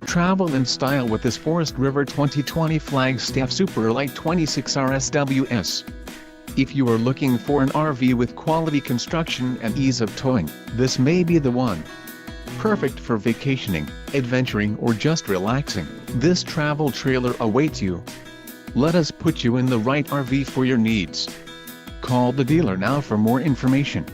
Travel in style with this Forest River 2020 Flagstaff Super Lite 26RSWS. If you are looking for an RV with quality construction and ease of towing, this may be the one. Perfect for vacationing, adventuring or just relaxing, this travel trailer awaits you. Let us put you in the right RV for your needs. Call the dealer now for more information.